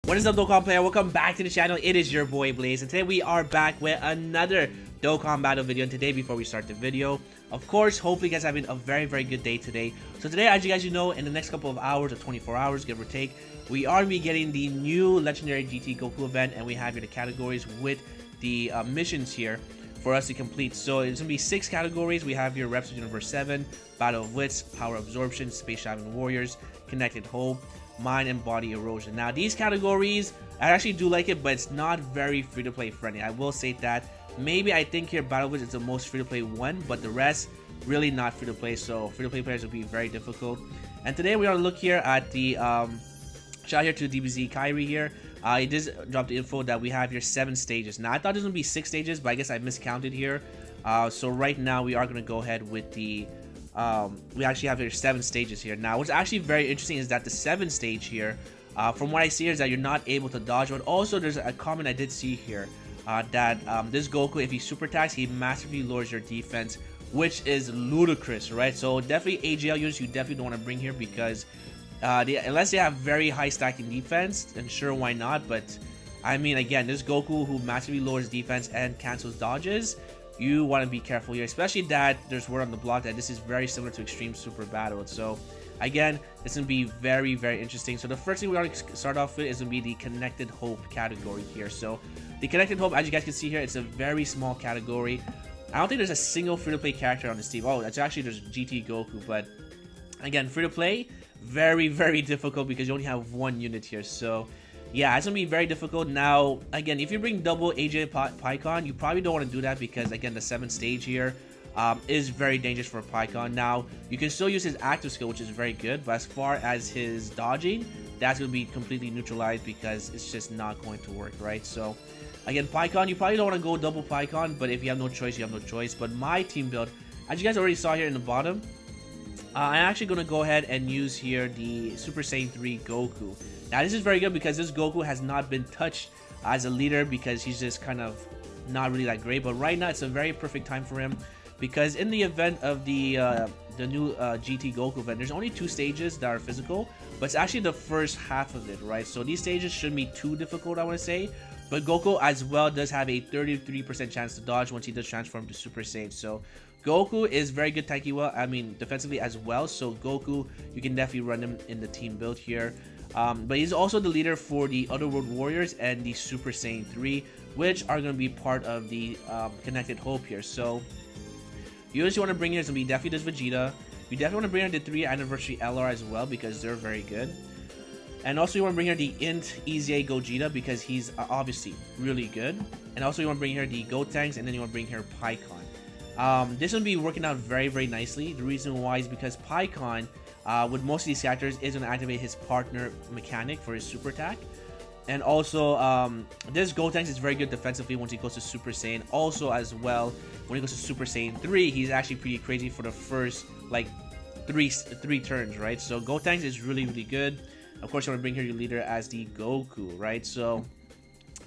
What is up, Dokkan player? Welcome back to the channel. It is your boy Blaze, and today we are back with another Dokkan battle video. And today, before we start the video, of course, hopefully you guys are having a very good day today. So today, as you guys know, in the next couple of hours or 24 hours, give or take, we are be getting the new legendary GT Goku event, and we have here the categories with the missions here for us to complete. So it's gonna be 6 categories. We have here Reps of Universe 7, Battle of Wits, Power Absorption, Space Shaman Warriors, Connected Hope, Mind and Body Erosion. Now these categories, I actually do like it, but it's not very free-to-play friendly. I will say that. Maybe I think here Battle of Wits is the most free-to-play one, but the rest really not free-to-play. So free-to-play players will be very difficult. And today we are to look here at the shout out here to DBZ Kyrie here. He did drop the info that we have here 7 stages. Now I thought this was gonna be 6 stages, but I guess I miscounted here. So right now we are gonna go ahead with the we actually have here 7 stages here. Now what's actually very interesting is that the 7th stage here, from what I see, is that you're not able to dodge. But also there's a comment I did see here that this Goku, if he super attacks, he massively lowers your defense, which is ludicrous, right? So definitely AGL users you definitely don't want to bring here, because unless they have very high stacking defense, then sure, why not? But I mean, again, this Goku who massively lowers defense and cancels dodges, you want to be careful here, especially that there's word on the block that this is very similar to Extreme Super Battle. So again, it's going to be very interesting. So the first thing we want to start off with is going to be the Connected Hope category here. So the Connected Hope, as you guys can see here, it's a very small category. I don't think there's a single free-to-play character on this team. Oh, it's actually there's GT Goku, but again, free-to-play, very difficult because you only have 1 unit here. So yeah, it's gonna be very difficult. Now again, if you bring double AJ PyCon, you probably don't want to do that, because again, the 7th stage here is very dangerous for PyCon. Now you can still use his active skill, which is very good, but as far as his dodging, that's gonna be completely neutralized because it's just not going to work, right? So again, PyCon, you probably don't want to go double PyCon, but if you have no choice, you have no choice. But my team build, as you guys already saw here in the bottom, I'm actually going to go ahead and use here the Super Saiyan 3 Goku. Now this is very good because this Goku has not been touched as a leader, because he's just kind of not really that great. But right now it's a very perfect time for him, because in the event of the new GT Goku event, there's only 2 stages that are physical, but it's actually the first half of it, right? So these stages shouldn't be too difficult, I want to say. But Goku as well does have a 33% chance to dodge once he does transform to Super Saiyan. So Goku is very good defensively as well. So Goku, you can definitely run him in the team build here. But he's also the leader for the Otherworld Warriors and the Super Saiyan 3, which are going to be part of the Connected Hope here. So units you want to bring here is going to be definitely this Vegeta. You definitely want to bring here the 3 Anniversary LR as well, because they're very good. And also you want to bring here the Int EZA Gogeta, because he's obviously really good. And also you want to bring here the Gotenks, and then you want to bring here PyCon. This will be working out very nicely. The reason why is because PyCon, with most of these characters, is going to activate his partner mechanic for his super attack. And also, this Gotenks is very good defensively once he goes to Super Saiyan. Also, as well, when he goes to Super Saiyan 3, he's actually pretty crazy for the first, like, three turns, right? So Gotenks is really good. Of course, you want to bring here your leader as the Goku, right? So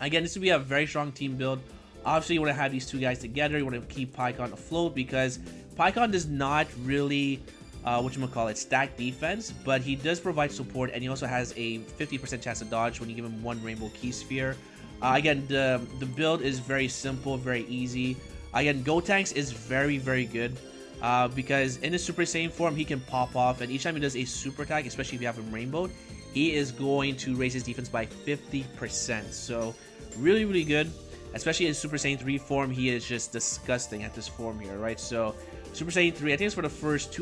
again, this will be a very strong team build. Obviously, you want to have these 2 guys together. You want to keep PyCon afloat, because PyCon does not really stack defense, but he does provide support, and he also has a 50% chance to dodge when you give him 1 Rainbow Key Sphere. Again, the build is very simple, very easy. Again, Gotenks is very good, because in his Super Saiyan form, he can pop off, and each time he does a super attack, especially if you have him rainbowed, he is going to raise his defense by 50%. So really good, especially in Super Saiyan 3 form. He is just disgusting at this form here, right? So Super Saiyan 3, I think it's for the first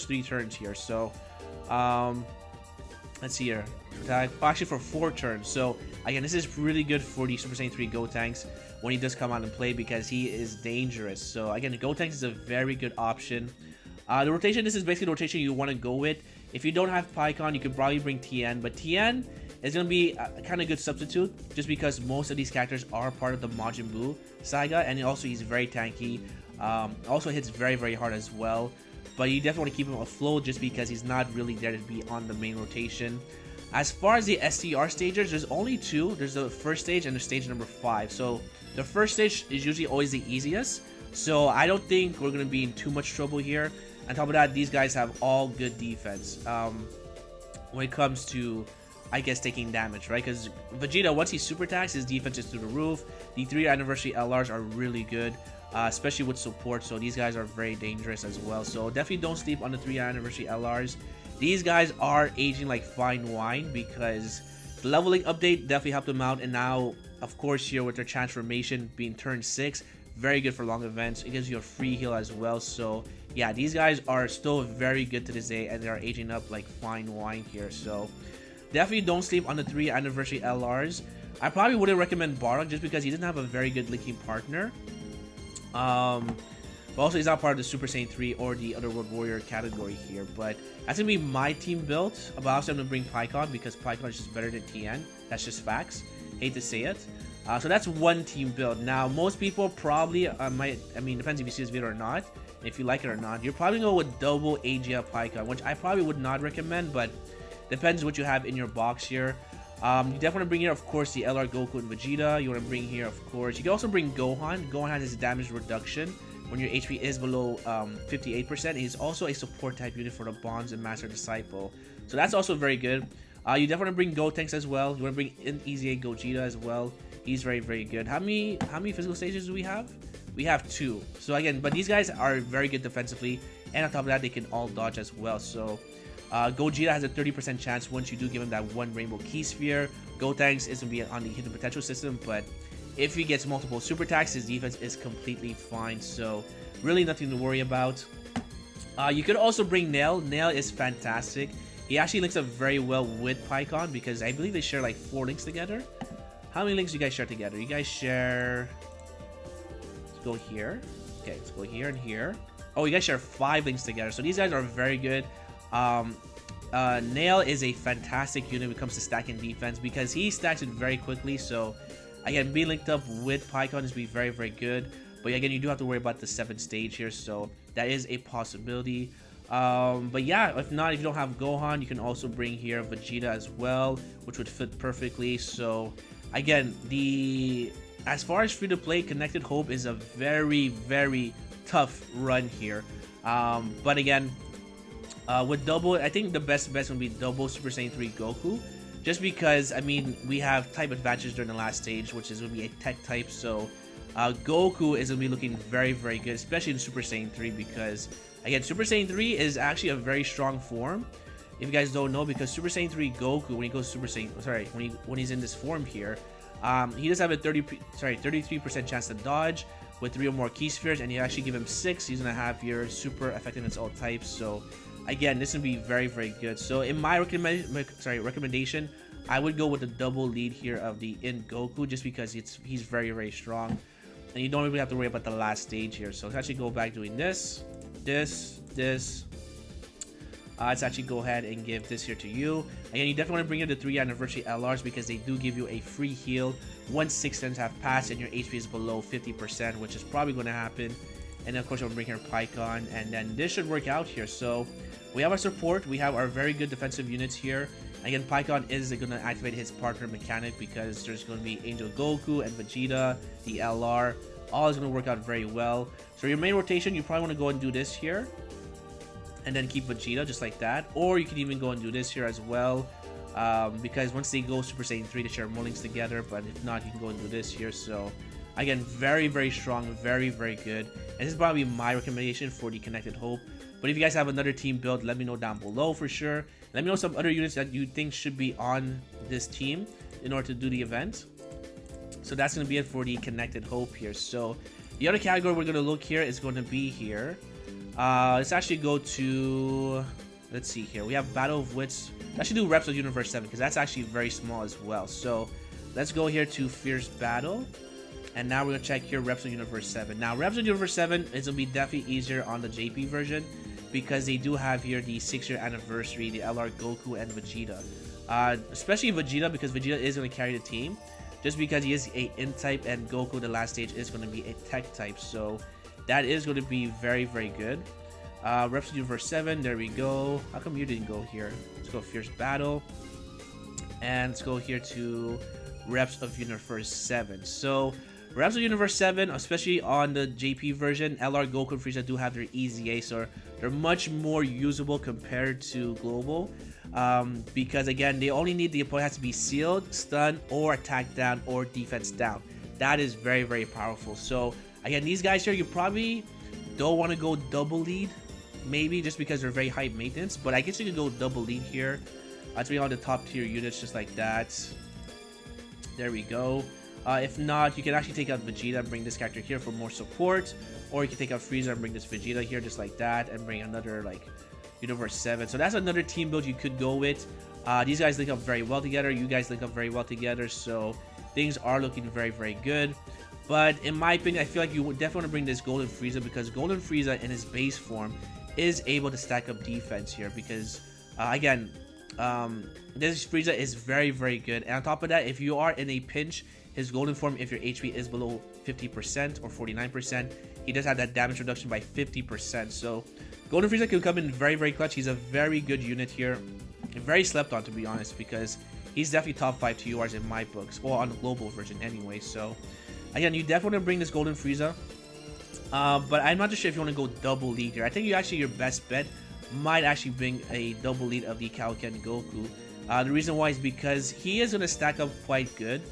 3 turns here. So let's see here, actually for 4 turns. So again, this is really good for the Super Saiyan 3 Gotenks when he does come out and play, because he is dangerous. So again, the Gotenks is a very good option. The rotation, this is basically the rotation you want to go with. If you don't have PyCon, you could probably bring Tien, but Tien is going to be a kind of good substitute, just because most of these characters are part of the Majin Buu saga, and also he's very tanky. Also hits very hard as well, but you definitely want to keep him afloat, just because he's not really there to be on the main rotation. As far as the STR stages, there's only 2. There's the first stage and the stage number 5. So the first stage is usually always the easiest, so I don't think we're going to be in too much trouble here. On top of that, these guys have all good defense. When it comes to I guess, taking damage, right? Because Vegeta, once he super attacks, his defense is through the roof. The 3-year anniversary LRs are really good, especially with support, so these guys are very dangerous as well. So definitely don't sleep on the 3-year anniversary LRs. These guys are aging like fine wine because the leveling update definitely helped them out, and now, of course, here with their transformation being turn 6, very good for long events. It gives you a free heal as well. So yeah, these guys are still very good to this day, and they are aging up like fine wine here. So definitely don't sleep on the 3 anniversary LRs. I probably wouldn't recommend Bardock just because he doesn't have a very good linking partner. But also he's not part of the Super Saiyan 3 or the Otherworld Warrior category here. But that's gonna be my team build. But obviously I'm gonna bring Pycon because Pycon is just better than TN. That's just facts. Hate to say it. So that's one team build. Now most people probably might, I mean, depends if you see this video or not, and if you like it or not. You're probably gonna go with double AGL Pycon, which I probably would not recommend, but depends what you have in your box here. You definitely want to bring here, of course, the LR Goku and Vegeta. You want to bring here, of course. You can also bring Gohan. Gohan has his damage reduction when your HP is below 58%. He's also a support type unit for the Bonds and Master Disciple. So that's also very good. You definitely want to bring Gotenks as well. You want to bring in Easy Gogeta as well. He's very, very good. How many physical stages do we have? We have 2. So again, but these guys are very good defensively. And on top of that, they can all dodge as well. So Gogeta has a 30% chance once you do give him that 1 Rainbow Key Sphere. Gotenks is going to be on the hidden potential system, but if he gets multiple super attacks, his defense is completely fine. So really nothing to worry about. You could also bring Nail. Nail is fantastic. He actually links up very well with Pycon because I believe they share like 4 links together. How many links do you guys share together? You guys share... Let's go here. Okay, let's go here and here. Oh, you guys share 5 links together. So these guys are very good. Nail is a fantastic unit when it comes to stacking defense because he stacks it very quickly. So again, being linked up with Pycon is be very, very good. But again, you do have to worry about the 7th stage here, so that is a possibility. But yeah, if not, if you don't have Gohan, you can also bring here Vegeta as well, which would fit perfectly. So again, as far as free-to-play, Connected Hope is a very, very tough run here. But again, with double, I think the best bet would be double Super Saiyan 3 Goku, just because, I mean, we have type advantage during the last stage, which is going to be a tech type. So Goku is going to be looking very, very good, especially in Super Saiyan 3, because again, Super Saiyan 3 is actually a very strong form. If you guys don't know, because Super Saiyan 3 Goku, when he goes Super Saiyan, when he's in this form here, he does have a 33% chance to dodge with 3 or more key spheres, and you actually give him 6, he's gonna have your super effectiveness all types. So again, this would be very, very good. So in my recommendation, I would go with the double lead here of the In Goku, just because he's very, very strong, and you don't really have to worry about the last stage here. So let's actually go back doing this. Let's actually go ahead and give this here to you. Again, you definitely want to bring in the 3 anniversary LRs because they do give you a free heal once 6 turns have passed and your HP is below 50%, which is probably going to happen. And then of course, we'll bring here Pycon, and then this should work out here. So we have our support, we have our very good defensive units here. Again, Pycon is going to activate his partner mechanic because there's going to be Angel Goku and Vegeta, the LR. All is going to work out very well. So your main rotation, you probably want to go and do this here, and then keep Vegeta just like that. Or you can even go and do this here as well, because once they go Super Saiyan 3, they share more links together. But if not, you can go and do this here. So again, very, very strong, very, very good. And this is probably my recommendation for the Connected Hope. But if you guys have another team build, let me know down below for sure. Let me know some other units that you think should be on this team in order to do the event. So that's going to be it for the Connected Hope here. So the other category we're going to look here is going to be here. Let's actually go to, let's see here. We have Battle of Wits. Let's actually do Reps of Universe 7 because that's actually very small as well. So let's go here to Fierce Battle. And now we're going to check here Reps of Universe 7. Now, Reps of Universe 7 is going to be definitely easier on the JP version because they do have here the 6-year anniversary, the LR Goku and Vegeta. Especially Vegeta, because Vegeta is going to carry the team. Just because he is a Int type and Goku, the last stage, is going to be a Tech type. So that is going to be very, very good. Reps of Universe 7, there we go. How come you didn't go here? Let's go Fierce Battle. And let's go here to Reps of Universe 7. So Reps of Universe 7, especially on the JP version, LR Goku and Frieza do have their easy ace, so they're much more usable compared to Global. because again, they only need the opponent has to be sealed, stunned, or attack down, or defense down. That is very, very powerful. So again, these guys here, you probably don't want to go double lead, maybe just because they're very high maintenance, but I guess you could go double lead here. That's really on the top tier units, just like that. There we go. If not, you can actually take out Vegeta and bring this character here for more support, or you can take out Frieza and bring this Vegeta here just like that, and bring another like Universe 7. So that's another team build you could go with. These guys link up very well together. You guys link up very well together, so things are looking very, very good. But in my opinion, I feel like you would definitely want to bring this Golden Frieza, because Golden Frieza in his base form is able to stack up defense here, because again, this Frieza is very, very good. And on top of that, if you are in a pinch, his golden form, if your HP is below 50% or 49%, he does have that damage reduction by 50%. So Golden Frieza can come in very, very clutch. He's a very good unit here. Very slept on, to be honest, because he's definitely top 5 TURs in my books, or on the global version anyway. So again, you definitely want to bring this Golden Frieza. But I'm not too sure if you want to go double lead here. I think your best bet might actually bring a double lead of the Kaioken Goku. The reason why is because he is going to stack up quite good,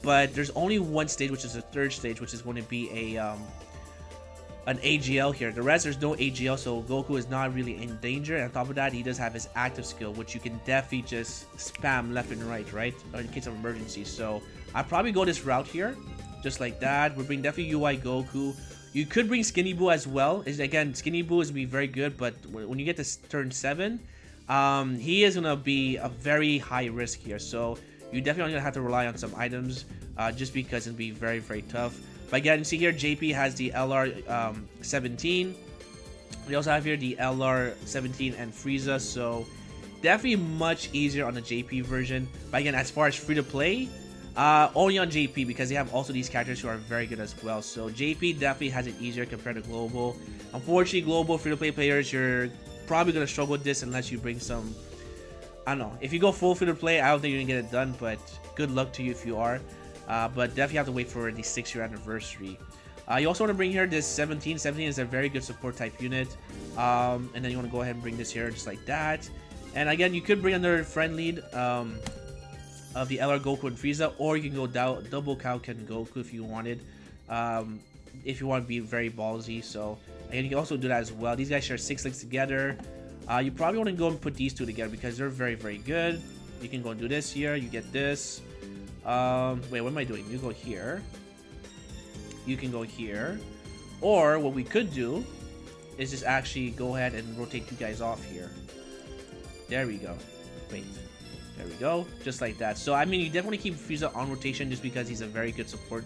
but there's only one stage, which is the third stage, which is going to be an AGL here. The rest, there's no AGL, so Goku is not really in danger. And on top of that, he does have his active skill, which you can definitely just spam left and right, in case of emergency. So I'll probably go this route here, just like that. We'll bring definitely UI Goku. You could bring Skinny Boo as well. Again, Skinny Boo is going to be very good, but when you get to turn 7, he is going to be a very high risk here. So you definitely going to have to rely on some items, just because it'll be very, very tough. But again, you see here, JP has the LR 17. We also have here the LR 17 and Frieza, so definitely much easier on the JP version. But again, as far as free to play, only on JP, because they have also these characters who are very good as well. So JP definitely has it easier compared to Global. Unfortunately, Global free to play players, you're probably going to struggle with this unless you bring some, I don't know. If you go full free to play, I don't think you're going to get it done, but good luck to you if you are. But definitely have to wait for the 6-year anniversary. You also want to bring here this 17. 17 is a very good support type unit. And then you want to go ahead and bring this here just like that. And again, you could bring another friend lead of the LR Goku and Frieza, or you can go double Kaioken Goku if you wanted. If you want to be very ballsy. So again, you can also do that as well. These guys share 6 links together. You probably want to go and put these two together because they're very, very good. You can go and do this here. You get this. Wait, what am I doing? You go here. You can go here. Or what we could do is just actually go ahead and rotate you guys off here. There we go. Wait. There we go. Just like that. So, I mean, you definitely keep Frieza on rotation just because he's a very good support.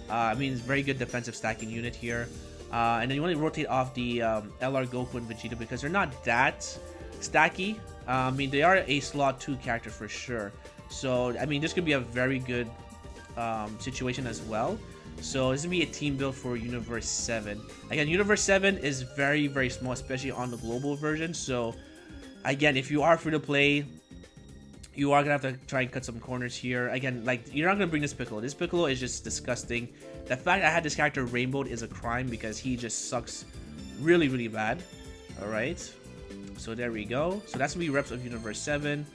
I mean, he's a very good defensive stacking unit here. And then you want to rotate off the LR Goku and Vegeta because they're not that stacky. I mean, they are a slot 2 character for sure. So, I mean, this could be a very good situation as well. So, this is going to be a team build for Universe 7. Again, Universe 7 is very, very small, especially on the global version. So, again, if you are free to play, you are going to have to try and cut some corners here. Again, like, you're not going to bring this Piccolo. This Piccolo is just disgusting. The fact I had this character rainbowed is a crime because he just sucks really, really bad. Alright. So, there we go. So, that's going to be reps of Universe 7.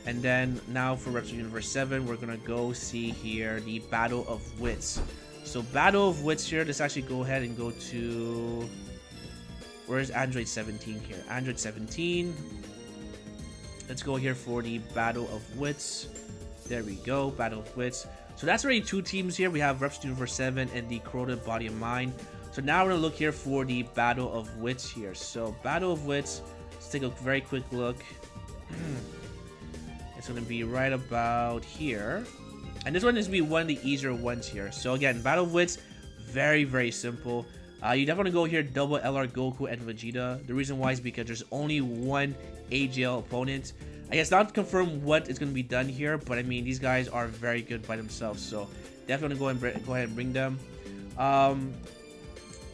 And then now for reps of Universe 7, we're going to go see here the Battle of Wits. So Battle of Wits here, let's actually go ahead and go to... Where's Android 17 here? Android 17. Let's go here for the Battle of Wits. There we go, Battle of Wits. So that's already 2 teams here. We have reps of Universe 7 and the Corroded Body of Mind. So now we're going to look here for the Battle of Wits here. So Battle of Wits, let's take a very quick look. It's going to be right about here. And this one is going to be one of the easier ones here. So again, Battle of Wits, very, very simple. You definitely want to go here, double LR Goku and Vegeta. The reason why is because there's only one AGL opponent. I guess not confirm what is going to be done here, but I mean, these guys are very good by themselves. So definitely go ahead and bring them.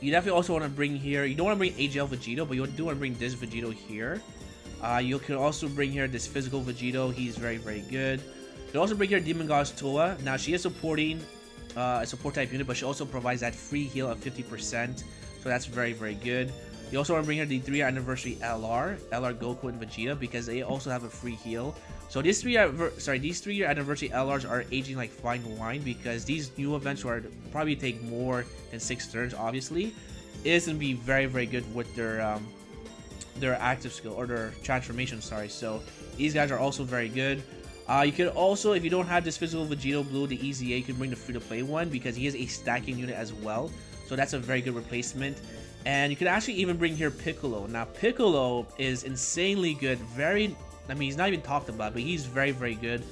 You definitely also want to bring here, you don't want to bring AGL Vegeta, but you do want to bring this Vegeta here. You can also bring here this physical Vegito. He's very, very good. You can also bring here Demon Goddess Toa. Now, she is supporting a support type unit, but she also provides that free heal of 50%. So that's very, very good. You also want to bring here the 3-year anniversary LR Goku and Vegeta, because they also have a free heal. So these 3-year anniversary LRs are aging like fine wine, because these new events are probably take more than 6 turns. Obviously, is gonna be very good with their active skill or their transformation. Sorry. So these guys are also very good. You could also, if you don't have this physical Vegito Blue, the EZA, you can bring the free-to-play one, because he is a stacking unit as well. So that's a very good replacement. And you could actually even bring here Piccolo. Now Piccolo is insanely good. I mean, he's not even talked about, but he's very good.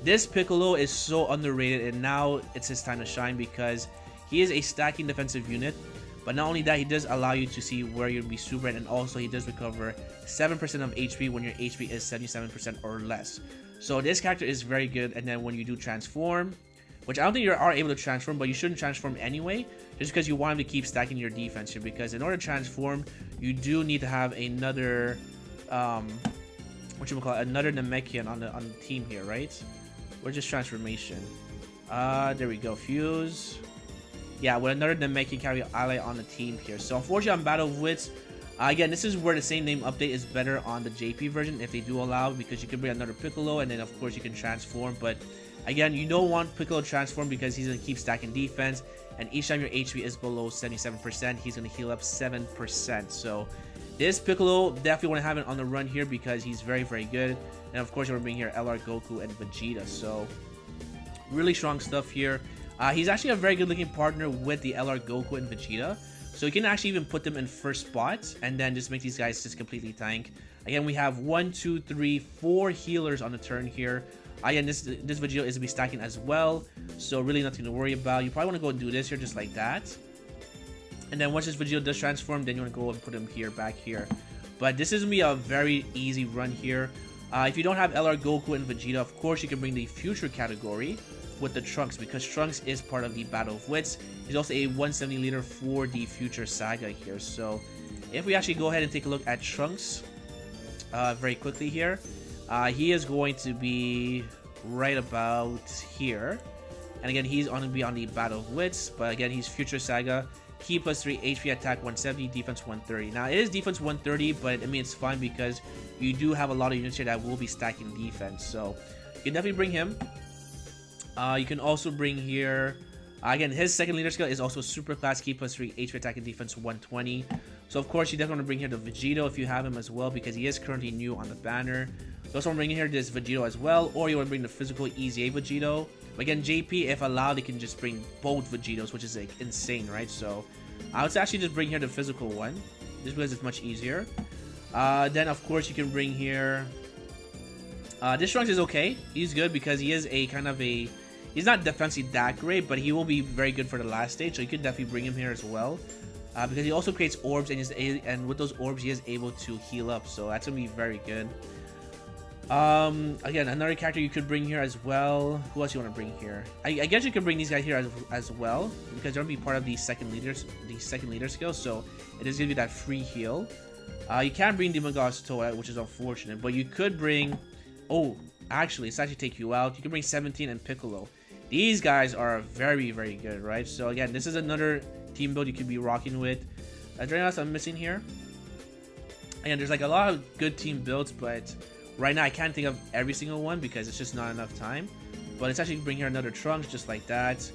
This Piccolo is so underrated, and now it's his time to shine, because he is a stacking defensive unit. But not only that, he does allow you to see where you'll be super, and also he does recover 7% of HP when your HP is 77% or less. So this character is very good. And then when you do transform, which I don't think you are able to transform, but you shouldn't transform anyway, just because you want him to keep stacking your defense here, because in order to transform, you do need to have another another Namekian on the team here, right? Or just transformation. There we go. Fuse. Yeah, with another Namekian carry ally on the team here. So unfortunately on Battle of Wits, again, this is where the same name update is better on the JP version, if they do allow, because you can bring another Piccolo, and then of course you can transform. But again, you don't want Piccolo transform, because he's going to keep stacking defense, and each time your HP is below 77%, he's going to heal up 7%. So this Piccolo, definitely want to have it on the run here, because he's very good. And of course you want to bring here LR Goku and Vegeta. So really strong stuff here. He's actually a very good looking partner with the LR Goku and Vegeta. So you can actually even put them in first spot, and then just make these guys just completely tank. Again, we have 1, 2, 3, 4 healers on the turn here. Again, this Vegeta is going to be stacking as well, so really nothing to worry about. You probably want to go and do this here just like that. And then once this Vegeta does transform, then you want to go and put him here, back here. But this is going to be a very easy run here. If you don't have LR Goku and Vegeta, of course you can bring the future category with the Trunks, because Trunks is part of the Battle of Wits. He's also a 170 liter for the future saga here. So if we actually go ahead and take a look at Trunks very quickly here, he is going to be right about here. And again, he's going to be on the Battle of Wits, but again, he's future saga. Key +3, HP attack 170, defense 130. Now it is defense 130, but I mean it's fine, because you do have a lot of units here that will be stacking defense. So you can definitely bring him. You can also bring here, again, his second leader skill is also super class, key +3, HP attack and defense 120. So of course you definitely want to bring here the Vegito if you have him as well, because he is currently new on the banner. You also want to bring in here this Vegito as well, or you want to bring the physical EZA Vegito. But again, JP, if allowed, they can just bring both Vegitos, which is like insane, right? So I would actually just bring here the physical one, just because it's much easier. Then of course you can bring here, this Trunks is okay. He's good because he is a kind of a, he's not defensively that great, but he will be very good for the last stage, so you could definitely bring him here as well. Because he also creates orbs, and with those orbs he is able to heal up, so that's gonna be very good. Again, another character you could bring here as well. Who else you want to bring here? I guess you could bring these guys here as well, because they're gonna be part of the second leader skill, so it is gonna be that free heal. You can't bring Demon Gods Toa, which is unfortunate, but you could bring, oh, actually, it's actually take you out. You can bring 17 and Piccolo. These guys are very, very good, right? So again, this is another team build you could be rocking with. Is there anything else I'm missing here? And there's like a lot of good team builds, but right now I can't think of every single one because it's just not enough time. But let's actually bring here another Trunks just like that.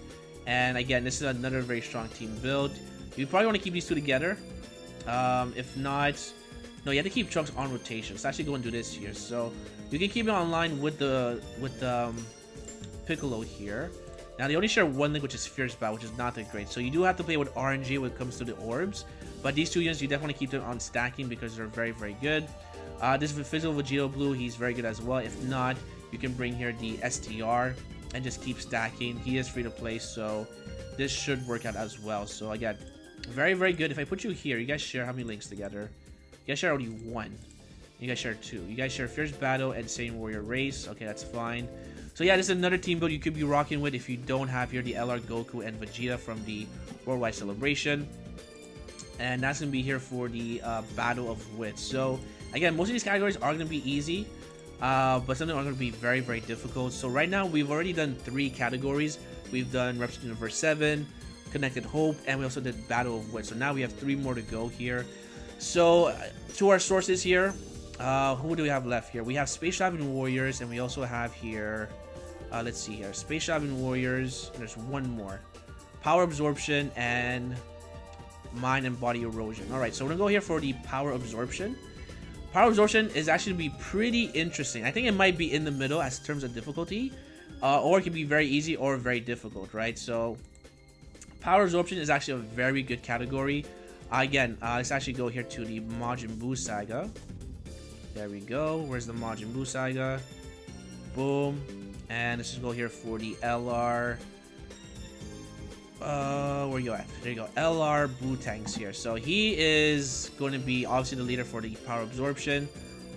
And again, this is another very strong team build. You probably want to keep these two together. If not, no, you have to keep Trunks on rotation. So actually go and do this here. So you can keep it online with the Piccolo here. Now they only share one link, which is Fierce Bow, which is not that great. So you do have to play with RNG when it comes to the orbs. But these two units, you definitely keep them on stacking because they're very, very good. This physical Vegito Blue, he's very good as well. If not, you can bring here the STR and just keep stacking. He is free to play, so this should work out as well. So again, very, very good. If I put you here, you guys share how many links together? You guys share only one. You guys share two. You guys share Fierce Battle and Saiyan Warrior Race. Okay, that's fine. So yeah, this is another team build you could be rocking with if you don't have here the LR Goku and Vegeta from the Worldwide Celebration. And that's going to be here for the Battle of Wits. So again, most of these categories are going to be easy, but some of them are going to be very, very difficult. So right now, we've already done 3 categories. We've done Reps Universe 7, Connected Hope, and we also did Battle of Wits. So now we have 3 more to go here. So to our sources here, who do we have left here? We have Space Traveling Warriors, and we also have here, let's see here, Space Traveling Warriors, and there's one more. Power Absorption and Mind and Body Erosion. Alright, so we're gonna go here for the Power Absorption. Power Absorption is actually be pretty interesting. I think it might be in the middle as terms of difficulty, or it can be very easy or very difficult, right? So Power Absorption is actually a very good category. Again, let's actually go here to the Majin Buu Saga. There we go. Where's the Majin Buu Saga? Boom. And let's just go here for the LR. Where you at? There you go. LR Bootangs here. So he is going to be obviously the leader for the Power Absorption.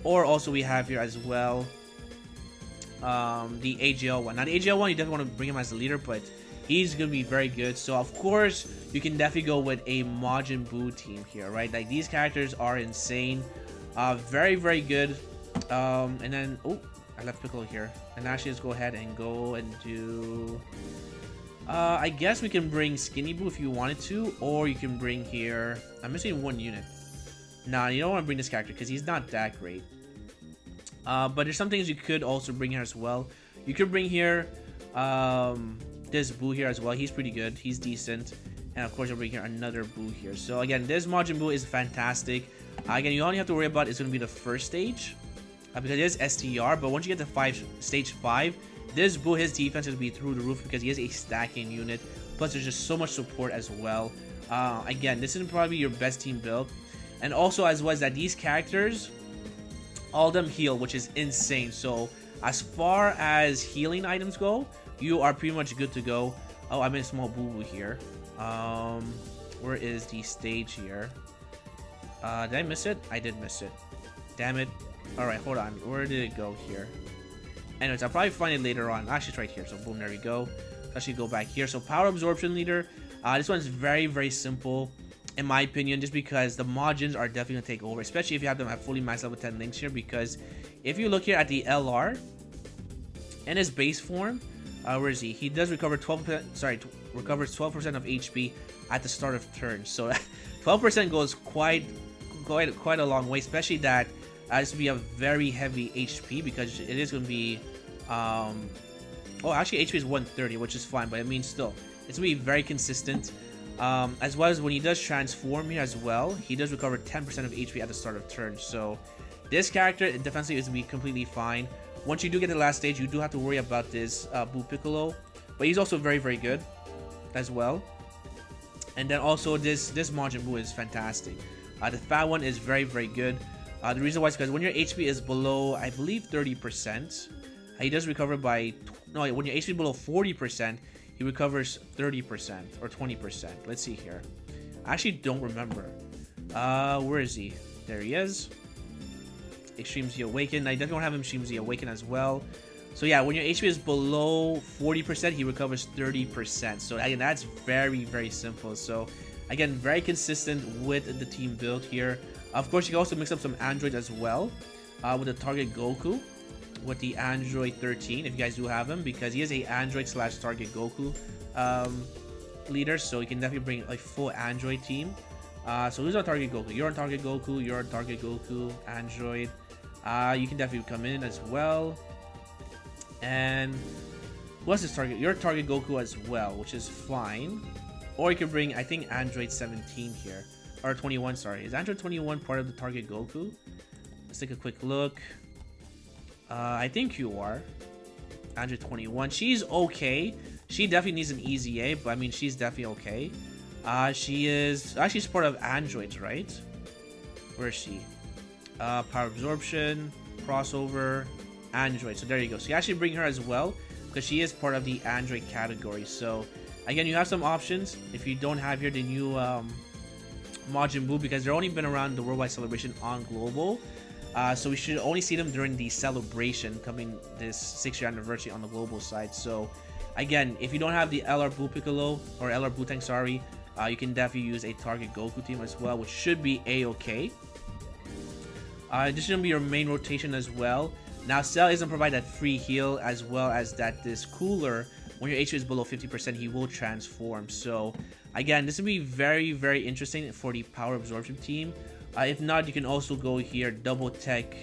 Or also we have here as well the AGL one. Now the AGL one, you definitely want to bring him as the leader, but he's going to be very good. So of course, you can definitely go with a Majin Buu team here, right? Like these characters are insane. Very, very good. And then, oh, I left Piccolo here. And actually, let's go ahead and go and do... I guess we can bring Skinny Buu if you wanted to, or you can bring here... I'm missing one unit. Nah, you don't want to bring this character because he's not that great. But there's some things you could also bring here as well. You could bring here this Buu here as well. He's pretty good. He's decent. And of course, you'll bring here another Buu here. So again, this Majin Buu is fantastic. Again, you only have to worry about is going to be the first stage. Because it is STR, but once you get to stage 5, this Buu, his defense is going to be through the roof because he is a stacking unit. Plus, there's just so much support as well. Again, this is probably your best team build. And also, as well as that these characters, all of them heal, which is insane. So, as far as healing items go, you are pretty much good to go. Oh, I made a small boo-boo here. Where is the stage here? Did I miss it? I did miss it. Damn it. Alright, hold on. Where did it go here? Anyways, I'll probably find it later on. Actually, it's right here. So, boom, there we go. Let's actually go back here. So, Power Absorption Leader. This one's very, very simple, in my opinion, just because the Majins are definitely going to take over, especially if you have them at fully maxed level 10 links here, because if you look here at the LR, in his base form, where is he? He does recover 12%, recovers 12% of HP at the start of turn. So 12% goes quite a long way, especially that this will be a very heavy HP because it is going to be, oh, actually HP is 130, which is fine, but I mean still, it's going to be very consistent. As well as when he does transform here as well, he does recover 10% of HP at the start of turn. So this character defensively is going to be completely fine. Once you do get to the last stage, you do have to worry about this Buu Piccolo, but he's also very, very good as well. And then also this Majin Buu is fantastic. The fat one is very, very good. The reason why is because when your HP is below, I believe 30%, he does recover by, no, when your HP is below 40%, he recovers 30% or 20%. Let's see here. I actually don't remember. Where is he? There he is. Extreme Z Awaken. I definitely want to have him Extreme Z Awaken as well. So yeah, when your HP is below 40%, he recovers 30%. So again, that's very, very simple. So again, very consistent with the team build here. Of course, you can also mix up some androids as well with the target Goku, with the Android 13, if you guys do have him, because he is a Android / target Goku leader, so you can definitely bring a full Android team. So who's on target Goku? You're on target Goku, you're on target Goku, Android. You can definitely come in as well. And what's his target? You're target Goku as well, which is fine. Or you can bring, I think, Android 17 here. Or 21, sorry. Is Android 21 part of the target Goku? Let's take a quick look. I think you are. Android 21. She's okay. She definitely needs an easy A, but I mean, she's definitely okay. She is... Actually, she's part of Androids, right? Where is she? Power Absorption, Crossover, Android. So there you go. So you actually bring her as well, because she is part of the Android category. So, again, you have some options. If you don't have here the new Majin Buu, because they're only been around the Worldwide Celebration on Global. So we should only see them during the celebration coming this 6-year anniversary on the global side. So again, if you don't have the LR Buu Piccolo or LR Bootang, sorry, you can definitely use a target Goku team as well, which should be a-okay. This should be your main rotation as well. Now Cell isn't provide that free heal, as well as that this cooler, when your HP is below 50%, he will transform. So again, this will be very, very interesting for the Power Absorption team. If not, you can also go here double tech.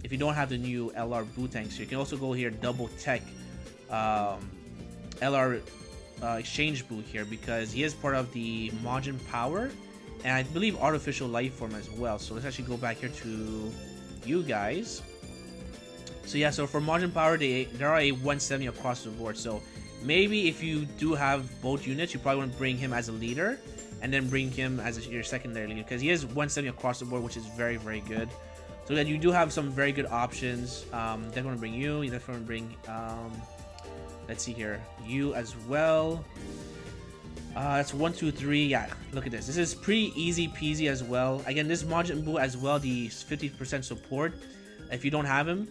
If you don't have the new LR boot tanks, you can also go here double tech LR exchange boot here, because he is part of the Majin Power and I believe artificial life form as well. So let's actually go back here to you guys. So yeah, so for Majin Power, there are a 170 across the board. So maybe if you do have both units, you probably want to bring him as a leader and then bring him as your secondary leader, because he is 170 across the board, which is very, very good. So that you do have some very good options. Definitely want to bring you. You definitely want to bring, let's see here, you as well. That's 1, 2, 3. Yeah, look at this. This is pretty easy peasy as well. Again, this Majin Buu as well, the 50% support. If you don't have him,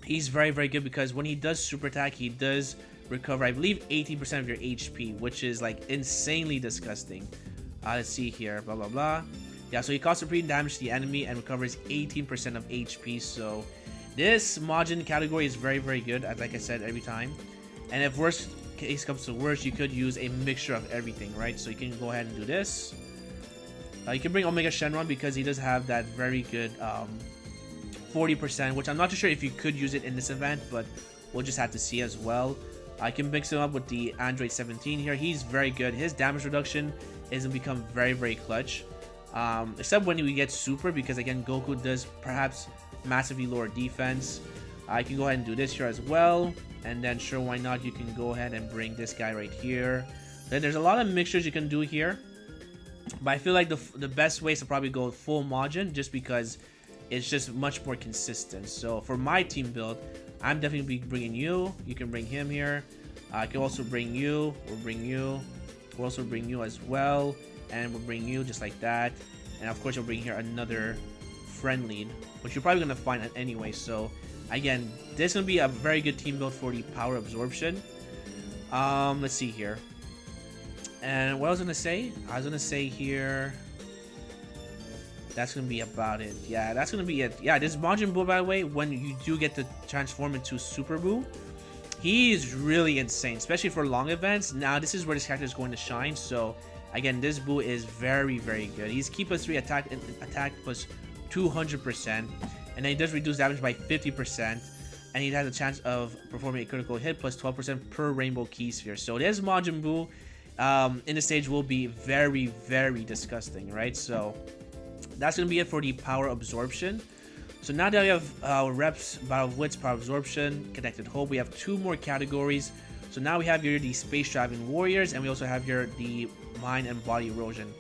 he's very, very good, because when he does super attack, he does recover, I believe, 18% of your HP, which is like insanely disgusting. Let's see here, blah blah blah. Yeah, so he causes supreme damage to the enemy and recovers 18% of HP. So this Majin category is very, very good, like I said every time. And if worst case comes to worst, you could use a mixture of everything, right? So you can go ahead and do this. You can bring Omega Shenron, because he does have that very good 40%, which I'm not too sure if you could use it in this event, but we'll just have to see as well. I can mix him up with the Android 17 here. He's very good. His damage reduction is going to become very, very clutch. Except when we get super, because again, Goku does perhaps massively lower defense. I can go ahead and do this here as well. And then sure, why not, you can go ahead and bring this guy right here. Then there's a lot of mixtures you can do here. But I feel like the best way is to probably go full Majin, just because it's just much more consistent. So for my team build, I'm definitely bringing you. You can bring him here. I can also bring you. We'll bring you. We'll also bring you as well. And we'll bring you just like that. And of course, we'll bring here another friend lead, which you're probably going to find anyway. So again, this is going to be a very good team build for the power absorption. Let's see here. And what I was going to say? I was going to say here... That's going to be about it. Yeah, that's going to be it. Yeah, this Majin Buu, by the way, when you do get to transform into Super Buu, he is really insane, especially for long events. Now, this is where this character is going to shine. So, again, this Buu is very, very good. He's Ki plus 3 attack plus 200%. And then he does reduce damage by 50%. And he has a chance of performing a critical hit plus 12% per Rainbow Ki Sphere. So, this Majin Buu in the stage will be very, very disgusting, right? So... that's going to be it for the power absorption. So now that we have reps, battle of wits, power absorption, connected hope, we have 2 more categories. So now we have here the space traveling warriors, and we also have here the mind and body erosion.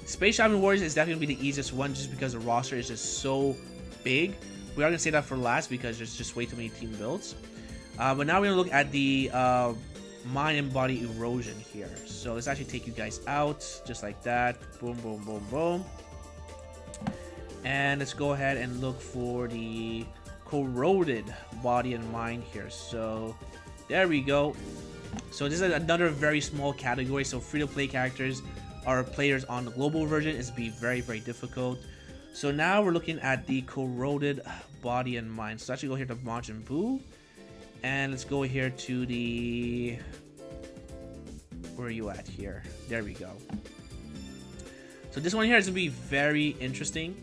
Space traveling warriors is definitely going to be the easiest one, just because the roster is just so big. We are going to say that for last, because there's just way too many team builds. But now we're going to look at the mind and body erosion here. So let's actually take you guys out, just like that. Boom, boom, boom, boom. And let's go ahead and look for the corroded body and mind here. So there we go. So this is another very small category. So free-to-play characters or players on the global version is be very, very difficult. So now we're looking at the corroded body and mind. So actually go here to Majin Buu. And let's go here to the... where are you at here? There we go. So this one here is going to be very interesting.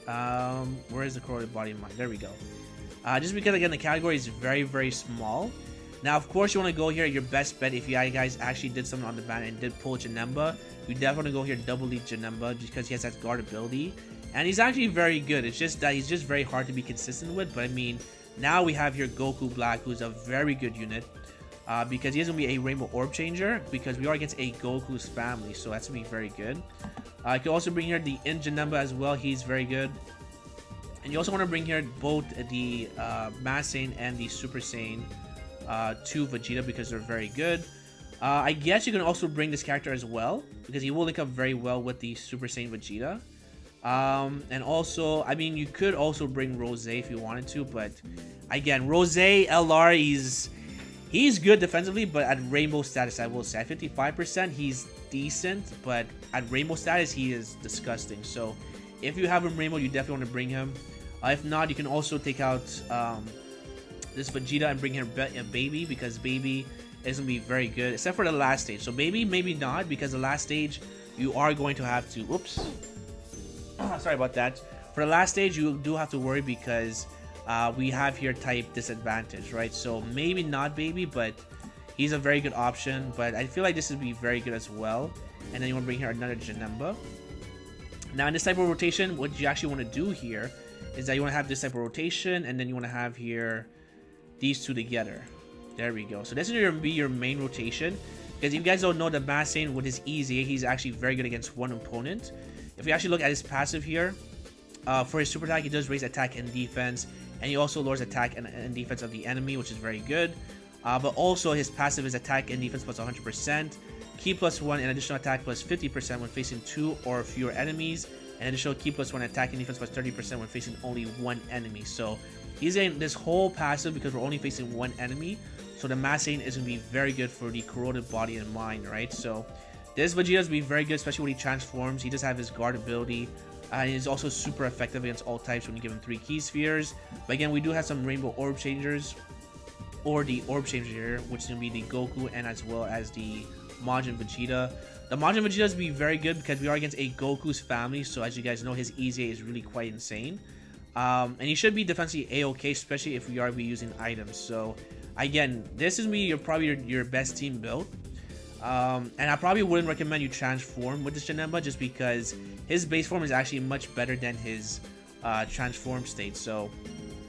Where is the corroded body and mind? There we go. Just because again the category is very, very small. Now of course you want to go here, your best bet if you guys actually did something on the ban and did pull Janemba, you definitely go here double lead Janemba, just because he has that guard ability, and he's actually very good. It's just that he's just very hard to be consistent with. But I mean, now we have here Goku Black, who's a very good unit, because he is going to be a Rainbow Orb Changer, because we are against a Goku's family, so that's going to be very good. I can also bring here the Janemba as well. He's very good. And you also want to bring here both the Mass Saiyan and the Super Saiyan to Vegeta, because they're very good. I guess you can also bring this character as well, because he will link up very well with the Super Saiyan Vegeta. And also, I mean, you could also bring Rose if you wanted to, but again, Rose LR, he's good defensively, but at Rainbow status, I will say at 55%, he's decent, but at Rainbow status, he is disgusting. So if you have him Rainbow, you definitely want to bring him. If not, you can also take out this Vegeta and bring here Baby, because Baby is going to be very good, except for the last stage. So Baby, maybe not, because the last stage, you are going to have to... Oops. Sorry about that. For the last stage, you do have to worry because we have here type disadvantage, right? So maybe not baby, but he's a very good option. But I feel like this would be very good as well. And then you want to bring here another Janemba. Now in this type of rotation, what you actually want to do here is that you want to have this type of rotation, and then you want to have here these two together. There we go. So this is going to be your main rotation. Because if you guys don't know, the Massane with his EZA, he's actually very good against one opponent. If you actually look at his passive here, for his super attack, he does raise attack and defense, and he also lowers attack and defense of the enemy, which is very good. But also his passive is attack and defense plus 100%, key plus 1 and additional attack plus 50% when facing 2 or fewer enemies, and additional key plus 1 attack and defense plus 30% when facing only 1 enemy. So he's getting this whole passive because we're only facing 1 enemy. So the Massane is going to be very good for the corroded body and mind, right? So this Vegeta is be very good, especially when he transforms. He does have his guard ability. And he's also super effective against all types when you give him 3 key spheres. But again, we do have some rainbow orb changers, or the orb changer here, which is going to be the Goku and as well as the Majin Vegeta. The Majin Vegeta is be very good because we are against a Goku's family. So as you guys know, his EZA is really quite insane. And he should be defensively A-okay, especially if we are using items. So again, this is probably your best team build. And I probably wouldn't recommend you transform with this Janemba just because his base form is actually much better than his transform state. So,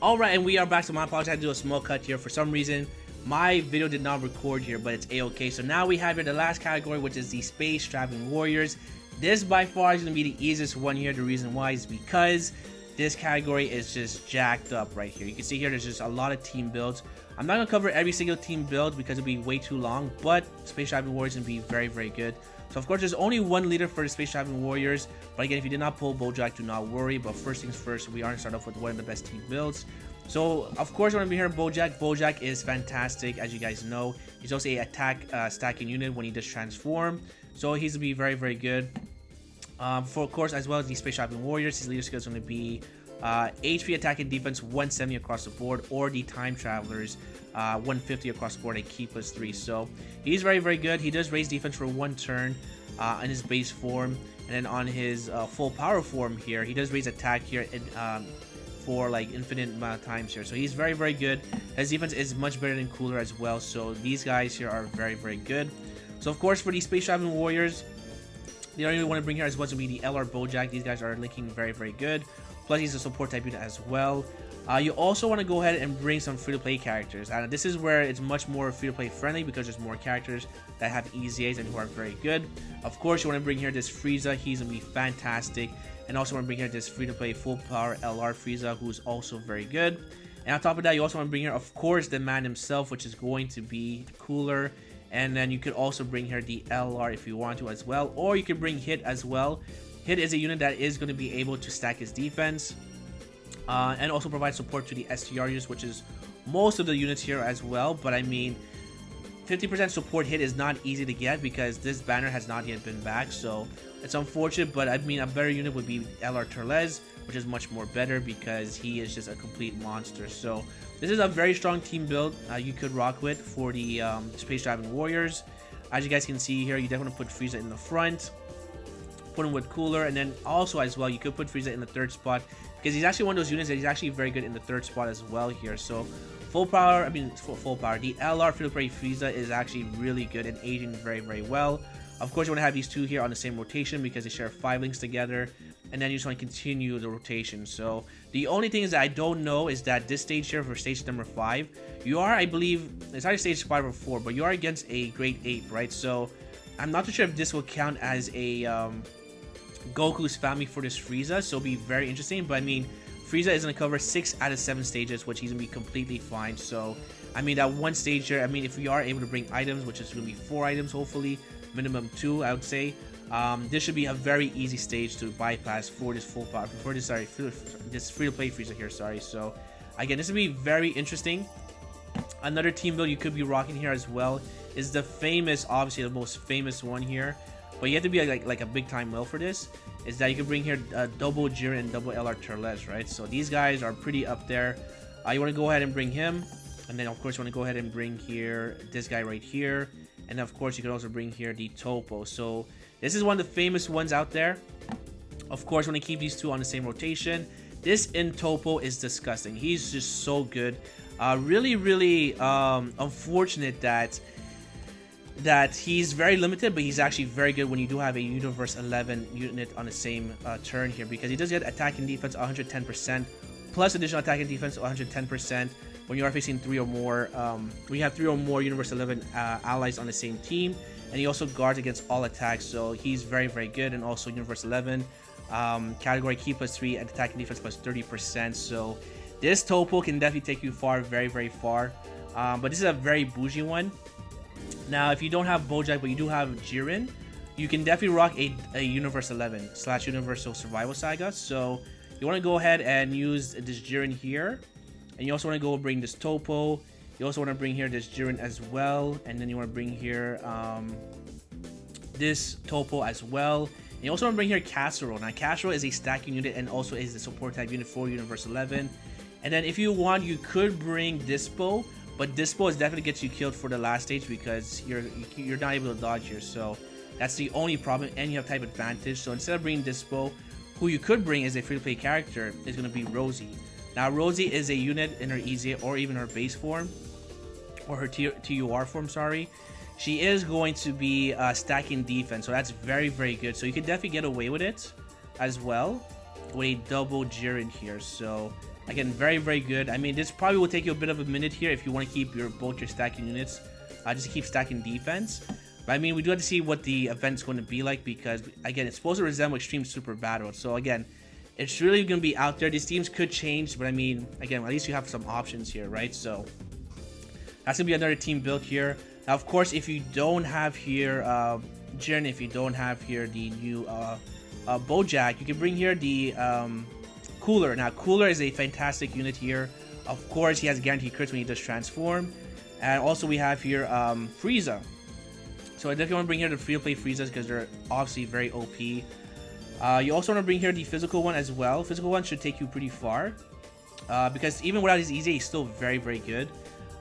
alright, and we are back. So my apologies, I had to do a small cut here. For some reason, my video did not record here, but it's A-okay. So now we have here the last category, which is the Space Traveling Warriors. This by far is going to be the easiest one here. The reason why is because this category is just jacked up right here. You can see here there's just a lot of team builds. I'm not going to cover every single team build because it'll be way too long, but Space Traveling Warriors is going to be very, very good. So of course there's only one leader for the Space Traveling Warriors, but again, if you did not pull Bojack, do not worry. But first things first, we are going to start off with one of the best team builds. So of course we're going to be here Bojack. Bojack is fantastic, as you guys know. He's also a attack stacking unit when he does transform, so he's going to be very, very good. For of course, as well as the Space Traveling Warriors, his leader skill is going to be HP, attack, and defense 170 across the board, or the Time Travelers 150 across the board, a key plus 3. So he's very, very good. He does raise defense for 1 turn in his base form, and then on his full power form here, he does raise attack here for like infinite amount of times here. So he's very, very good. His defense is much better than Cooler as well. So these guys here are very, very good. So of course, for the Space Traveling Warriors, the only one to bring here as well to be the LR Bojack. These guys are linking very, very good. Plus, he's a support type unit as well. You also want to go ahead and bring some free-to-play characters. And this is where it's much more free-to-play friendly because there's more characters that have EZAs and who are very good. Of course, you want to bring here this Frieza. He's going to be fantastic. And also want to bring here this free-to-play full-power LR Frieza, who's also very good. And on top of that, you also want to bring here, of course, the man himself, which is going to be Cooler. And then you could also bring here the LR if you want to as well. Or you could bring Hit as well. Hit is a unit that is going to be able to stack his defense. And also provide support to the STR units, which is most of the units here as well. But I mean, 50% support Hit is not easy to get because this banner has not yet been back. So it's unfortunate, but I mean, a better unit would be LR Turles, which is much more better because he is just a complete monster. So this is a very strong team build you could rock with for the Space Traveling Warriors. As you guys can see here, you definitely put Frieza in the front, put him with Cooler, and then also as well, you could put Frieza in the 3rd spot because he's actually one of those units that he's actually very good in the 3rd spot as well here. So full power, full power. The LR free-to-play Frieza is actually really good and aging very, very well. Of course, you want to have these two here on the same rotation because they share 5 links together, and then you just want to continue the rotation. So the only thing is that I don't know is that this stage here for stage number 5, you are, I believe, it's either stage 5 or 4, but you are against a grade 8, right? So I'm not too sure if this will count as a Goku's family for this Frieza, so it'll be very interesting. But I mean, Frieza is going to cover 6 out of 7 stages, which he's going to be completely fine. So I mean, that one stage here, I mean, if we are able to bring items, which is going to be 4 items hopefully, minimum 2 I would say, this should be a very easy stage to bypass for this full power, for this, sorry, this free-to-play Frieza here, sorry. So again, this will be very interesting. Another team build you could be rocking here as well is the famous, obviously the most famous one here, but you have to be like a big time whale for this, is that you can bring here double Jiren and double LR Turles, right? So these guys are pretty up there. You want to go ahead and bring him, and then of course you want to go ahead and bring here this guy right here, and of course you can also bring here the Topo. So this is one of the famous ones out there. Of course, when I keep these two on the same rotation, this in Topo is disgusting. He's just so good. Really unfortunate that he's very limited, but he's actually very good when you do have a Universe 11 unit on the same turn here, because he does get attack and defense 110%, plus additional attack and defense 110% when you are facing 3 or more. We have 3 or more Universe 11 allies on the same team, and he also guards against all attacks, so he's very good. And also Universe 11 category key +3 and attack and defense +30%. So this Topo can definitely take you far, very far. But this is a very bougie one. Now, if you don't have Bojack but you do have Jiren, you can definitely rock a Universe 11 / Universal Survival Saga. So you want to go ahead and use this Jiren here, and you also want to go bring this Topo. You also want to bring here this Jiren as well, and then you want to bring here this Topo as well. And you also want to bring here Casserole. Now, Casserole is a stacking unit and also is the support type unit for Universe 11. And then if you want, you could bring Dispo, but Dispo is definitely gets you killed for the last stage because you're not able to dodge here. So that's the only problem, and you have type advantage. So instead of bringing Dispo, who you could bring as a free-to-play character is going to be Rosie. Now, Rosie is a unit in her EZ or even her base form, or her TUR form, sorry. She is going to be stacking defense, so that's very good. So you can definitely get away with it as well with a double Jiren here. So again, very good. I mean, this probably will take you a bit of a minute here if you want to keep both your stacking units, just to keep stacking defense. But I mean, we do have to see what the event's going to be like, because again, it's supposed to resemble Extreme Super Battle. So again, it's really going to be out there. These teams could change, but I mean, again, at least you have some options here, right? So that's gonna be another team built here. Now, of course, if you don't have here Jiren, if you don't have here the new Bojack, you can bring here the Cooler. Now, Cooler is a fantastic unit here. Of course, he has guaranteed crits when he does transform. And also we have here Frieza. So I definitely want to bring here the free-to-play Friezas because they're obviously very OP. You also want to bring here the physical one as well. Physical one should take you pretty far, because even without his EZ, he's still very good.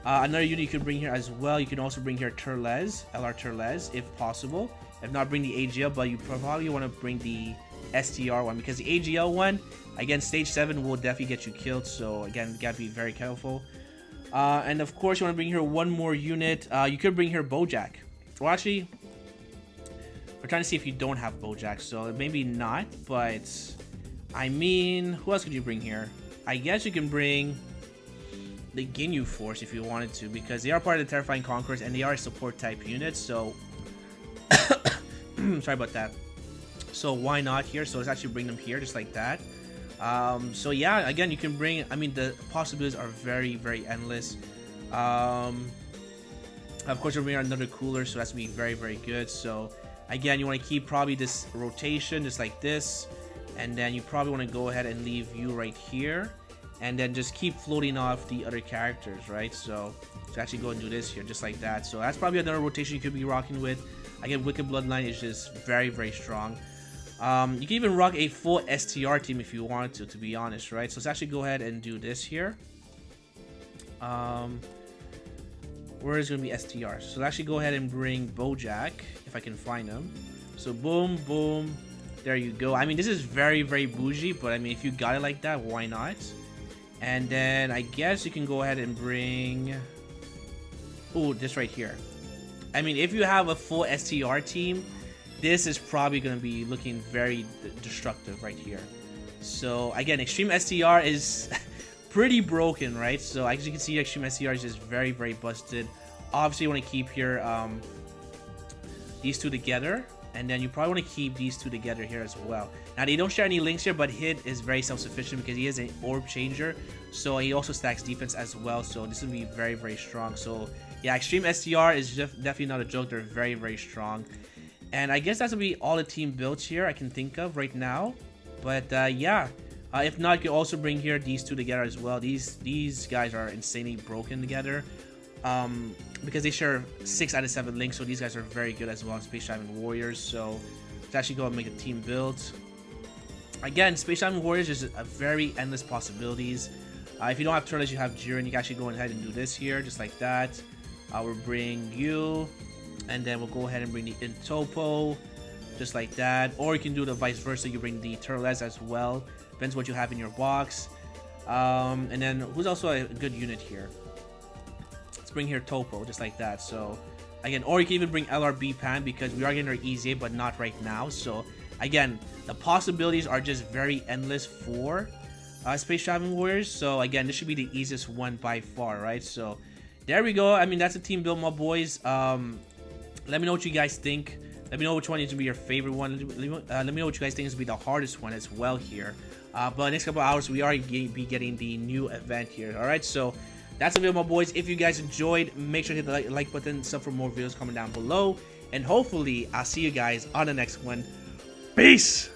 Another unit you can bring here as well. You can also bring here Turles, LR Turles, if possible. If not, bring the AGL, but you probably want to bring the STR one, because the AGL one, again, stage 7 will definitely get you killed. So again, you gotta be very careful. And of course, you want to bring here one more unit. You could bring here Bojack. Well, actually, we're trying to see if you don't have Bojack, so maybe not. But I mean, who else could you bring here? I guess you can bring the Ginyu Force if you wanted to, because they are part of the Terrifying Conquerors and they are a support type unit. So sorry about that. So why not here? So let's actually bring them here just like that. So yeah, again, you can bring, I mean, the possibilities are very endless. Of course, we're bringing another Cooler, so that's gonna be very good. So again, you want to keep probably this rotation just like this, and then you probably want to go ahead and leave you right here, and then just keep floating off the other characters, right? So actually go and do this here just like that. So that's probably another rotation you could be rocking with. Again, Wicked Bloodline is just very strong. You can even rock a full STR team if you wanted to be honest, right? So let's actually go ahead and do this here. Where is going to be STR? So let's actually go ahead and bring Bojack if I can find him. So boom, there you go. I mean, this is very bougie, but I mean, if you got it like that, why not? And then I guess you can go ahead and bring, oh, this right here. I mean, if you have a full STR team, this is probably going to be looking very destructive right here. So again, Extreme STR is pretty broken, right? So as you can see, Extreme STR is just very busted. Obviously, you want to keep here these two together, and then you probably want to keep these two together here as well. Now, they don't share any links here, but Hit is very self-sufficient because he is an orb changer, so he also stacks defense as well. So this will be very strong. So yeah, Extreme STR is definitely not a joke. They're very strong. And I guess that's gonna be all the team builds here I can think of right now. But yeah, if not, you can also bring here these two together as well. These guys are insanely broken together, because they share 6 out of 7 links. So these guys are very good as well. Space Diamond Warriors. So let's actually go and make a team build. Again, Space Diamond Warriors is a very endless possibilities. If you don't have Turles, you have Jiren. You can actually go ahead and do this here, just like that. We'll bring you, and then we'll go ahead and bring the Intopo. just like that. Or you can do the vice versa, you bring the turtles as well, depends what you have in your box. And then who's also a good unit here? Let's bring here Topo, just like that. So again, or you can even bring LRB Pan, because we are getting our EZA, but not right now. So again, the possibilities are just very endless for Space Traveling Warriors. So again, this should be the easiest one by far, right? So there we go. I mean, that's a team build, my boys. Let me know what you guys think. Let me know which one is to be your favorite one. Let me know what you guys think is to be the hardest one as well here. But next couple of hours, we are be getting the new event here. All right, so that's the video, my boys. If you guys enjoyed, make sure to hit the like button, sub for more videos coming down below, and hopefully I'll see you guys on the next one. Peace.